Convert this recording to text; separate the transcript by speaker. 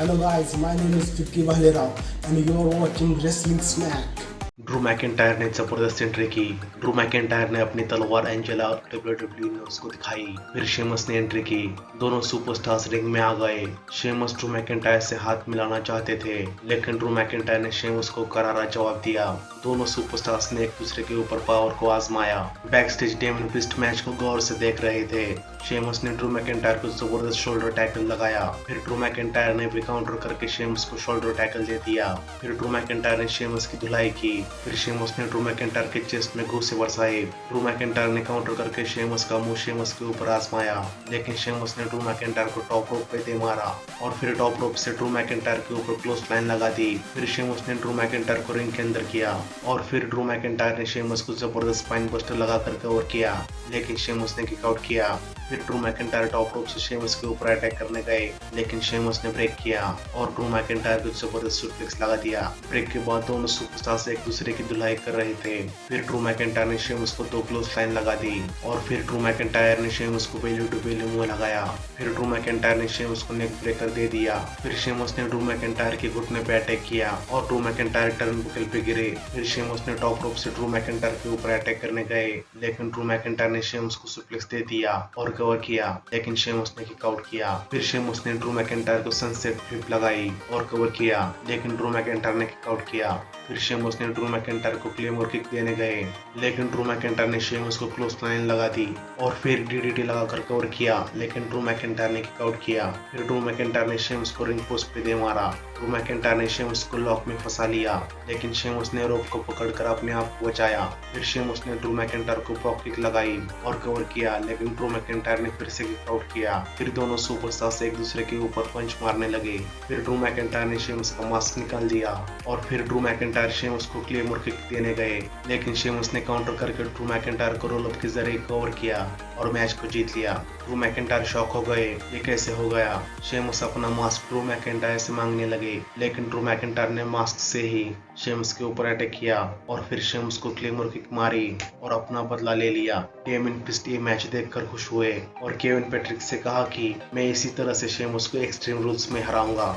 Speaker 1: Hello guys, my name is Vicky Valerao and you are watching Wrestling Smack.
Speaker 2: Drew McIntyre ने जबरदस्त entry की। Drew McIntyre ने अपनी तलवार एंजेला डब्ल्यूडब्ल्यूई ने उसको दिखाई। फिर शेमस ने एंट्री की। दोनों सुपरस्टार्स रिंग में आ गए। शेमस ड्रू मैकिंटायर से हाथ मिलाना चाहते थे, लेकिन ड्रू मैकिंटायर ने शेमस को करारा जवाब दिया। दोनों सुपरस्टार्स ने एक दूसरे के ऊपर पावर को आजमाया। Back stage demon priest match को गौर से देख रहे थे। शेमस ने ड्रू मैकिंटायर को जबरदस्त शोल्डर टैकल लगाया। फिर ड्रू मैकिंटायर ने भी काउंटर करके शेमस को शोल्डर टैकल दे दिया। फिर ड्रू मैकिंटायर ने शेमस की धुलाई की। फिर शेमस ने ड्रू मैकिंटायर के चेस्ट में घूंसे बरसाए। ड्रू मैकिंटायर ने काउंटर करके शेमस का मुंह शेमस के ऊपर आजमाया, लेकिन शेमस ने ड्रू मैकिंटायर को टॉप रोप पे दे मारा और फिर टॉप रोप से ड्रू मैकिंटायर के ऊपर क्लोज लाइन लगा दी। फिर शेमस ने ड्रू मैकिंटायर को रिंग के अंदर किया और फिर ड्रू मैकिंटायर ने शेमस को जबरदस्त स्पाइन बस्टर लगा कर कवर किया, लेकिन शेमस ने किक आउट किया। फिर ड्रू मैकिंटायर टॉप रोप से शेमस के ऊपर अटैक करने गए, लेकिन शेमस ने ब्रेक किया और ड्रू मैकिंटायर को जबरदस्त सुप्लेक्स लगा दिया। ब्रेक के बाद दोनों सुपरस्टार्स एक दूसरे की धुलाई कर रहे थे। फिर ड्रू मैकिंटायर ने शेमस को 2 क्लोज लाइन लगा दी और फिर ड्रू मैकिंटायर ने शेमस को बेली टू बेली मुंह लगाया। फिर ड्रू मैकिंटायर ने शेमस को नेक ब्रेकर दे दिया। फिर शेमस ने ड्रू मैकिंटायर के घुटने पे अटैक किया और ड्रू मैकिंटायर टर्नबुकल पे गिरे। फिर शेमस ने टॉप रोप से ड्रू मैकिंटायर के ऊपर अटैक करने गए, लेकिन ड्रू मैकिंटायर ने शेमस को सुप्लेक्स दे दिया और कवर किया, लेकिन शेमस ने किक आउट किया। फिर शेमस ने ड्रू मैकिंटायर को सनसेट फ्लिप लगाई और कवर किया, लेकिन ड्रू मैकिंटायर ने किक आउट किया। फिर शेमस ने ड्रू मैकिंटायर को क्लेमोर किक देने गए, लेकिन ड्रू मैकिंटायर ने शेमस को क्लोज लाइन लगा दी और फिर डीडीटी लगाकर कवर किया, लेकिन ड्रू मैकिंटायर ने किक आउट किया। फिर ड्रू मैकिंटायर ने शेमस को रिंग पोस्ट पे दे मारा। ड्रू मैकिंटायर ने शेमस को लॉक में फंसा लिया, लेकिन शेमस ने रोप को पकड़कर अपने आप को बचाया। फिर शेमस ने ड्रू मैकिंटायर को प्रॉप किक लगाई और कवर किया, लेकिन ड्रू मैकिंटायर ने फिर से किक आउट किया। फिर दोनों सुपरस्टार्स एक दूसरे के ऊपर पंच मारने लगे। फिर ड्रू मैकिंटायर ने शेमस का मास्क निकाल दिया और फिर ड्रू मैकिंटायर शेमस को क्लेमोर किक देने गए, लेकिन शेमस ने काउंटर करके ड्रू मैकिंटायर को रोल अप के जरिए कवर किया और मैच को जीत लिया। ड्रू मैकिंटायर शॉक हो गए, ये कैसे हो गया। शेमस अपना मास्क ड्रू मैकिंटायर से मांगने लगे, लेकिन ड्रू मैकिंटायर ने मास्क से ही शेमस के ऊपर अटैक किया और फिर शेमस को क्लेमोर किक मारी और अपना बदला ले लिया। डेमन प्रीस्ट ये मैच देखकर खुश हुए और केविन पेट्रिक से कहा कि मैं इसी तरह से शेमस को एक्सट्रीम रूल्स में हराऊंगा।